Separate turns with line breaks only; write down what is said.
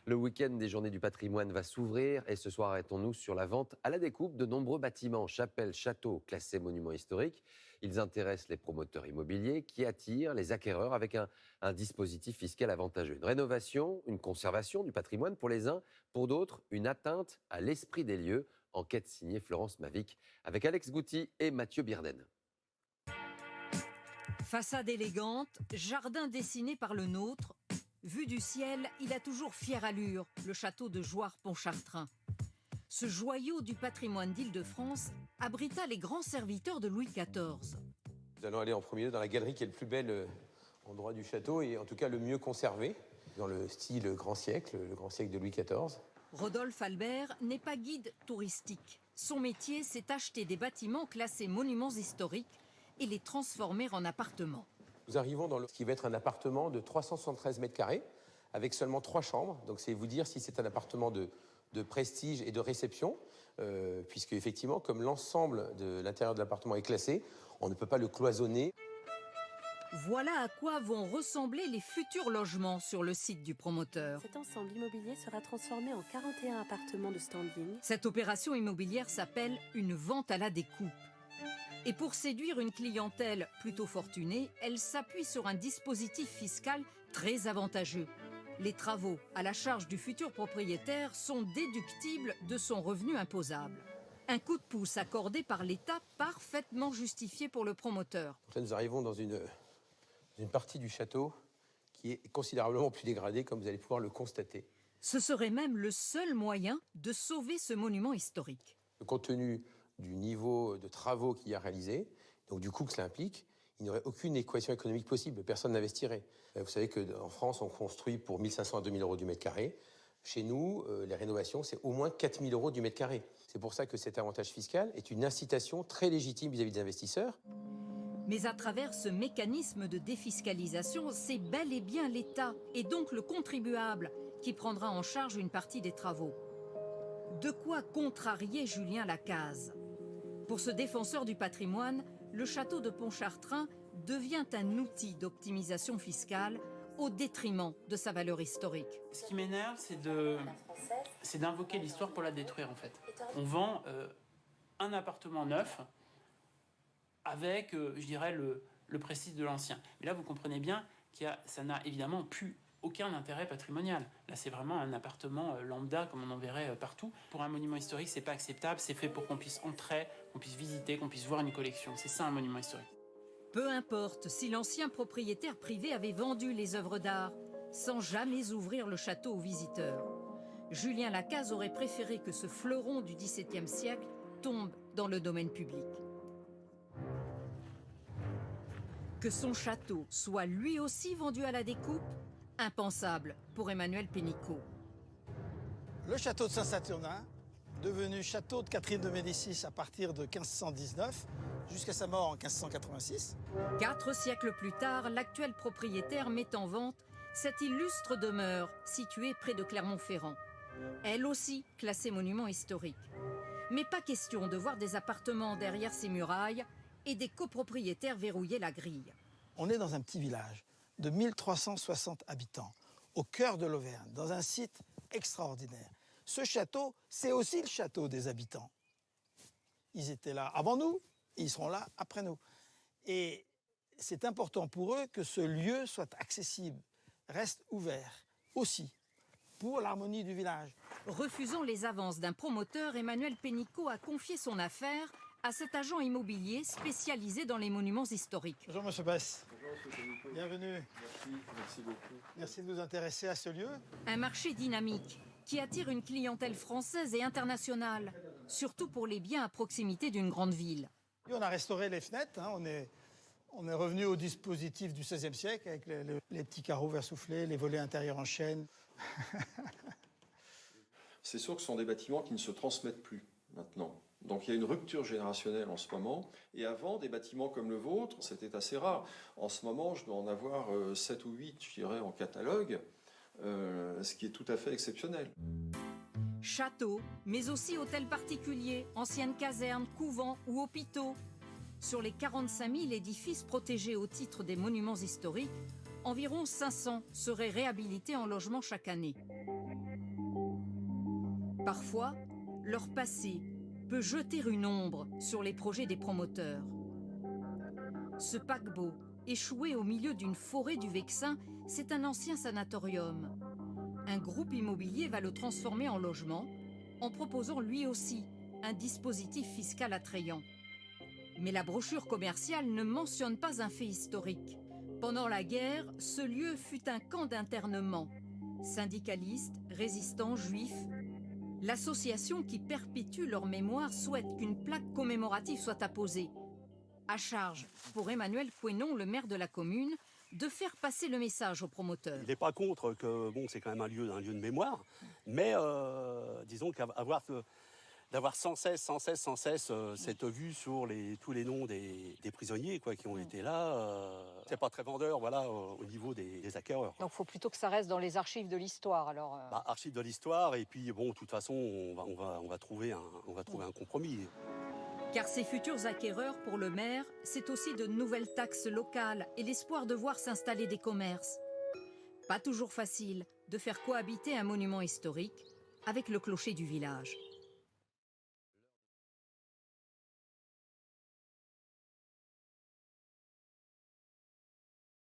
Le week-end des Journées du patrimoine va s'ouvrir et ce soir, arrêtons-nous sur la vente à la découpe de nombreux bâtiments, chapelles, châteaux classés monuments historiques. Ils intéressent les promoteurs immobiliers qui attirent les acquéreurs avec un dispositif fiscal avantageux. Une rénovation, une conservation du patrimoine pour les uns, pour d'autres, une atteinte à l'esprit des lieux. Enquête signée Florence Mavic avec Alex Gouty et Mathieu Birden.
Façade élégante, jardin dessiné par le nôtre. Vu du ciel, il a toujours fière allure, le château de Jouarre-Pontchartrain. Ce joyau du patrimoine d'Île-de-France abrita les grands serviteurs de Louis XIV.
Nous allons aller en premier lieu dans la galerie qui est le plus bel endroit du château et en tout cas le mieux conservé, dans le style grand siècle, le grand siècle de Louis XIV.
Rodolphe Albert n'est pas guide touristique. Son métier, c'est acheter des bâtiments classés monuments historiques et les transformer en appartements.
Nous arrivons dans ce qui va être un appartement de 373 mètres carrés, avec seulement 3 chambres. Donc c'est vous dire si c'est un appartement de prestige et de réception, puisque effectivement, comme l'ensemble de l'intérieur de l'appartement est classé, on ne peut pas le cloisonner.
Voilà à quoi vont ressembler les futurs logements sur le site du promoteur.
Cet ensemble immobilier sera transformé en 41 appartements de standing.
Cette opération immobilière s'appelle une vente à la découpe. Et pour séduire une clientèle plutôt fortunée, elle s'appuie sur un dispositif fiscal très avantageux. Les travaux à la charge du futur propriétaire sont déductibles de son revenu imposable. Un coup de pouce accordé par l'État parfaitement justifié pour le promoteur.
Là, nous arrivons dans une partie du château qui est considérablement plus dégradée, comme vous allez pouvoir le constater.
Ce serait même le seul moyen de sauver ce monument historique.
Compte tenu du niveau de travaux qu'il y a réalisé, donc du coût que cela implique, il n'y aurait aucune équation économique possible, personne n'investirait. Vous savez qu'en France, on construit pour 1 500 à 2 000 euros du mètre carré. Chez nous, les rénovations, c'est au moins 4 000 euros du mètre carré. C'est pour ça que cet avantage fiscal est une incitation très légitime vis-à-vis des investisseurs.
Mais à travers ce mécanisme de défiscalisation, c'est bel et bien l'État, et donc le contribuable, qui prendra en charge une partie des travaux. De quoi contrarier Julien Lacaze. Pour ce défenseur du patrimoine, le château de Pontchartrain devient un outil d'optimisation fiscale au détriment de sa valeur historique.
Ce qui m'énerve, c'est d'invoquer l'histoire pour la détruire, en fait. On vend un appartement neuf avec, je dirais, le prestige de l'ancien. Mais là, vous comprenez bien que ça n'a évidemment plus aucun intérêt patrimonial. Là, c'est vraiment un appartement lambda, comme on en verrait partout. Pour un monument historique, c'est pas acceptable. C'est fait pour qu'on puisse entrer, qu'on puisse visiter, qu'on puisse voir une collection. C'est ça, un monument historique.
Peu importe si l'ancien propriétaire privé avait vendu les œuvres d'art, sans jamais ouvrir le château aux visiteurs. Julien Lacaze aurait préféré que ce fleuron du XVIIe siècle tombe dans le domaine public. Que son château soit lui aussi vendu à la découpe, impensable pour Emmanuel Pénicaud.
Le château de Saint-Saturnin, devenu château de Catherine de Médicis à partir de 1519 jusqu'à sa mort en 1586.
4 siècles plus tard, l'actuel propriétaire met en vente cette illustre demeure située près de Clermont-Ferrand. Elle aussi classée monument historique. Mais pas question de voir des appartements derrière ces murailles et des copropriétaires verrouiller la grille.
On est dans un petit village de 1360 habitants, au cœur de l'Auvergne, dans un site extraordinaire. Ce château, c'est aussi le château des habitants. Ils étaient là avant nous, ils seront là après nous. Et c'est important pour eux que ce lieu soit accessible, reste ouvert aussi, pour l'harmonie du village.
Refusant les avances d'un promoteur, Emmanuel Pénicaud a confié son affaire à cet agent immobilier spécialisé dans les monuments historiques.
Bonjour Monsieur Bess.
Bonjour Monsieur Pénicaud.
Bienvenue.
Merci beaucoup.
Merci de nous intéresser à ce lieu.
Un marché dynamique qui attire une clientèle française et internationale, surtout pour les biens à proximité d'une grande ville.
Et on a restauré les fenêtres, hein. On est revenu au dispositif du XVIe siècle avec les petits carreaux versoufflés, les volets intérieurs en chêne.
C'est sûr que ce sont des bâtiments qui ne se transmettent plus maintenant. Donc il y a une rupture générationnelle en ce moment. Et avant, des bâtiments comme le vôtre, c'était assez rare. En ce moment, je dois en avoir 7 ou 8, je dirais, en catalogue, ce qui est tout à fait exceptionnel.
Châteaux, mais aussi hôtels particuliers, anciennes casernes, couvents ou hôpitaux. Sur les 45 000 édifices protégés au titre des monuments historiques, environ 500 seraient réhabilités en logement chaque année. Parfois, leur passé peut jeter une ombre sur les projets des promoteurs. Ce paquebot, échoué au milieu d'une forêt du Vexin, c'est un ancien sanatorium. Un groupe immobilier va le transformer en logement, en proposant lui aussi un dispositif fiscal attrayant. Mais la brochure commerciale ne mentionne pas un fait historique. Pendant la guerre, ce lieu fut un camp d'internement. Syndicalistes, résistants, juifs. L'association qui perpétue leur mémoire souhaite qu'une plaque commémorative soit apposée. À charge pour Emmanuel Couesnon, le maire de la commune, de faire passer le message aux promoteurs.
Il n'est pas contre que c'est quand même un lieu de mémoire, mais disons d'avoir sans cesse cette vue sur tous les noms des prisonniers qui ont été là, c'est pas très vendeur au niveau des acquéreurs.
Donc il faut plutôt que ça reste dans les archives de l'histoire alors.
Archives de l'histoire, et puis de toute façon on va trouver un compromis.
Car ces futurs acquéreurs, pour le maire, c'est aussi de nouvelles taxes locales et l'espoir de voir s'installer des commerces. Pas toujours facile de faire cohabiter un monument historique avec le clocher du village.